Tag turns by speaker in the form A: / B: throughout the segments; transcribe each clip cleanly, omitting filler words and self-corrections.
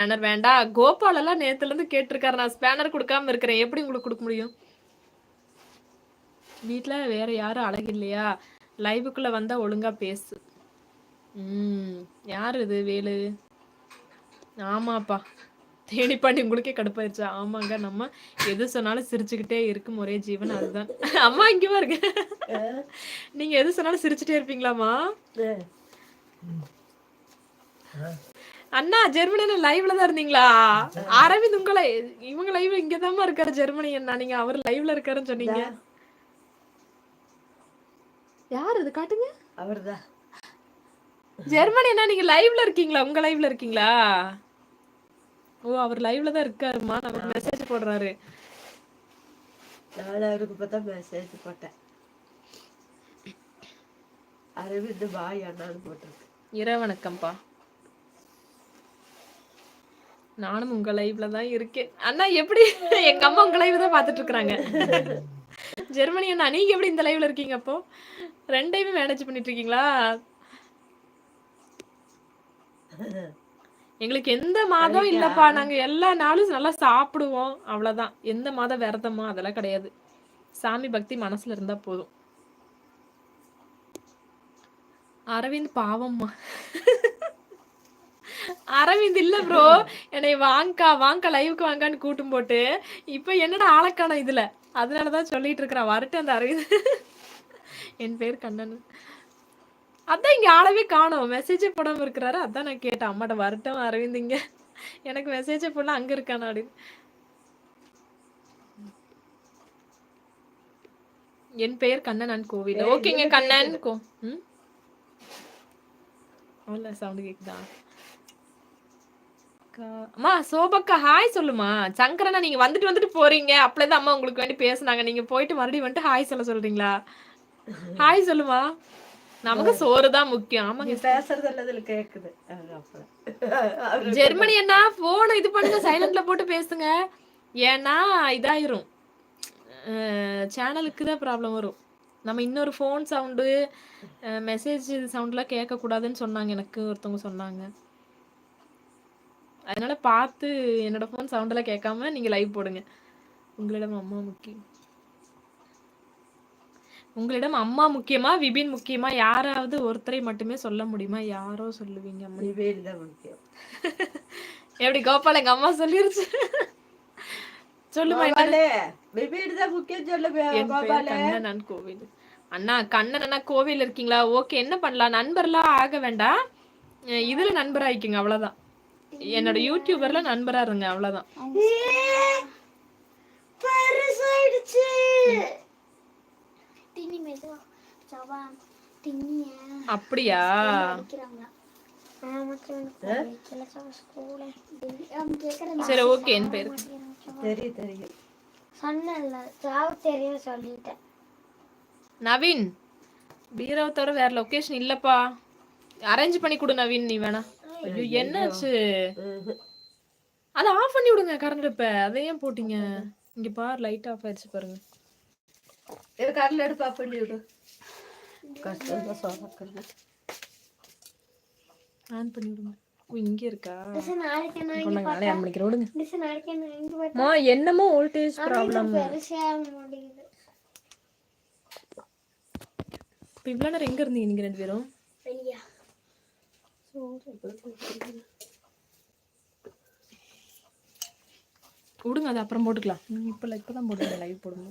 A: Spanner வேண்டாம். கோபால் எல்லாம் நேத்துல இருந்து கேட்டிருக்காரு. நான் ஸ்பேனர் கொடுக்காம இருக்கிறேன். எப்படி உங்களுக்கு கொடுக்க முடியும்? வீட்ல வேற யாரும் அழகு இல்லையா? லைவுக்குள்ள வந்தா ஒழுங்கா பேசு. யாரு இது வேலு? ஆமாப்பா. தேடி பாண்டி உங்களுக்கே கடுப்பாயிருச்சா? ஆமாங்க. நம்ம எது சொன்னாலும் சிரிச்சுக்கிட்டே இருக்கும் ஒரே ஜீவன் அதுதான். அம்மா இங்க பாருங்க. நீங்க எது சொன்னாலும் சிரிச்சுட்டே இருப்பீங்களாமா? அண்ணா ஜெர்மனில லைவ்ல தான் இருந்தீங்களா? அரவிந்த் உங்களை இவங்க லைவ் இங்கதாம்மா இருக்காரு ஜெர்மனி அண்ணா. நீங்க அவர் லைவ்ல இருக்காருன்னு சொன்னீங்க. யார் இது காட்டுங்க?
B: அவர்தான்.
A: ஜெர்மனி அண்ணா நீங்க லைவ்ல இருக்கீங்களா? உங்க லைவ்ல இருக்கீங்களா? ஓ அவர் லைவ்ல தான் இருக்காருமா. நமக்கு மெசேஜ் போடுறாரு.
B: நான் அவருக்கு பார்த்தா மெசேஜ் போட்டேன். அரவிந்த் பாய் அண்ணான்னு போட்டிருக்கு.
A: இரவணக்கம்பா. நானும் உங்க லைவ்ல தான் இருக்கேன் அண்ணா. எப்படி எங்க அம்மா உங்க லைவ் தான் பாத்துட்டு இருக்காங்க. ஜெர்மனி அண்ணா நீங்க எப்படி இந்த லைவ்ல இருக்கீங்க? அப்போ ரெண்டையுமே மேனேஜ் பண்ணிட்டு இருக்கீங்களா? எங்களுக்கு எந்த மாதம் இல்லப்பா. நாங்க எல்லா நாளும் நல்லா சாப்பிடுவோம். அவ்வளவுதான். எந்த மாதம் விரதமா அதெல்லாம் கிடையாது. சாமி பக்தி மனசுல இருந்தா போதும். அரவிந்த் பாவம்மா. அரவிந்த் இல்ல ப்ரோ. என்னை வாங்க லைவுக்கு வாங்கான்னு கூட்டும் போட்டு இப்ப என்னடா ஆளக்கான இதுல. அதனாலதான் சொல்லிட்டு இருக்கிறான். வரட்டு அந்த அரவிந்த். என் பேர் கண்ணன். அதான் இங்க ஆளவே காணோம். மெசேஜே போடாம இருக்கிறாரு. அதான் நான் கேட்டேன் அம்மாட்ட. வரட்டும் அரவிந்த் இங்க. எனக்கு மெசேஜே போடல அங்க இருக்கானா அப்படின்னு. என் பெயர் கண்ணன் கோவில். ஓகேங்க கண்ணன் சவுண்ட் கேக்குதா? அம்மா சோபக்கா ஹாய் சொல்லுமா. சங்கரனா நீங்க வந்துட்டு போறீங்க. அப்பதான் அம்மா உங்களுக்கு வேண்டி பேசுனாங்க. நீங்க போயிட்டு மறுபடியும் வந்துட்டு ஹாய் சொல்ல சொல்றீங்களா? ஹாய் சொல்லுமா. நமக்கு சோறு தான் முக்கியம். ஆமாங்க.
B: பேசுறதெல்லாம் இதுல கேக்குது.
A: ஜெர்மனி என்ன போன் இது பண்ணுங்க. சைலண்ட்ல போட்டு பேசுங்க. ஏன்னா இதாயிரும். சேனலுக்கு தான் ப்ராப்ளம் வரும். நம்ம இன்னொரு ஃபோன் சவுண்டு மெசேஜ் சவுண்ட்லாம் கேட்கக்கூடாதுன்னு சொன்னாங்க. எனக்கு ஒருத்தவங்க சொன்னாங்க. அதனால பார்த்து என்னோட ஃபோன் சவுண்டெல்லாம் கேட்காம நீங்க லைவ் போடுங்க. உங்களிடம் அம்மா முக்கியம். உங்களிடம் அம்மா முக்கியமா விபின் முக்கியமா? யாராவது ஒருத்தரை மட்டுமே சொல்ல முடியுமா? யாரோ சொல்லுவீங்க.
B: விபின் தான் முக்கியம்.
A: எப்படி கோபால் எங்க அம்மா சொல்லிருச்சு. சொல்லுமா.
B: விபின் தான் முக்கியம் சொல்லுவே.
A: கண்ணன் கோவில். அண்ணா கண்ணன் அண்ணா கோவில் இருக்கீங்களா? ஓகே என்ன பண்ணலாம்? நண்பர்லாம் ஆக வேண்டாம். இதுல நண்பர் ஆயிக்குங்க அவ்வளவுதான். என்னோட யூடியூபர்ல நண்பரா இருங்க அவ்வளவுதான். அப்படியா? சரி ஓகே. என் பேரு
B: தெரியும்.
A: நவீன். பீரோவை தவிர வேற லொகேஷன் இல்லப்பா. அரேஞ்ச் பண்ணி கொடு நவீன். நீ வேணா. ஐயோ என்னாச்சு? அதை ஆஃப் பண்ணி விடுங்க கரண்ட் அடுப்ப. அதை ஏன் போட்டீங்க? இங்க பாரு லைட் ஆஃப் ஆயிடுச்சு பாருங்க.
B: கரண்ட் அடுப்பு ஆஃப் பண்ணி விடு. கஷ்டமா சோறாக்குறது.
A: ஆன் பண்ணி விடுங்க. இங்க இருக்கா? நாளை ஆன் பண்ணிக்கிறேன் விடுங்க. என்னமோ வோல்டேஜ் ப்ராப்ளம். இப்ப இவ்வளவு நேரம் எங்க இருந்தீங்க நீங்க ரெண்டு பேரும்? விடுங்க அது அப்புறம் போட்டுக்கலாம். இப்பதான் போடுங்க லைவ் போடுங்க.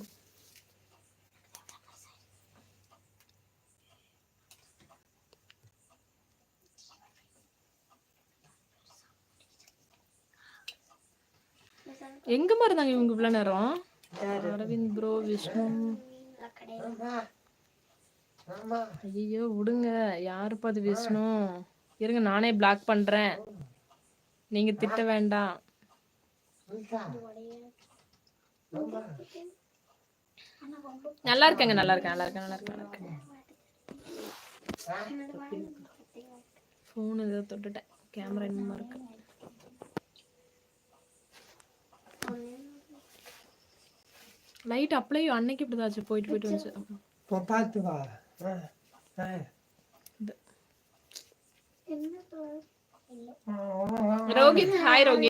A: எங்கம்மா இருந்தாங்க இவங்க இவ்வளவு நேரம்? அரவிந்த் ப்ரோ விஷ்ணு. ஐயோ விடுங்க. யாருப்பா அது விஷ்ணு? இருங்க நானே பிளாக் பண்றேன். நீங்க திட்ட வேண்டாம். நல்லா இருக்கேங்க. போன் ஏதோ தொட்டுட்டேன். கேமரா இன்னும் இருக்கு. லைட் அப்ளை அன்னைக்கு இப்படிதாச்சு. போயிட்டு வந்துச்சு.
C: பார்த்து வா.
A: ரோஹித், ஹாய் ரோஹித்.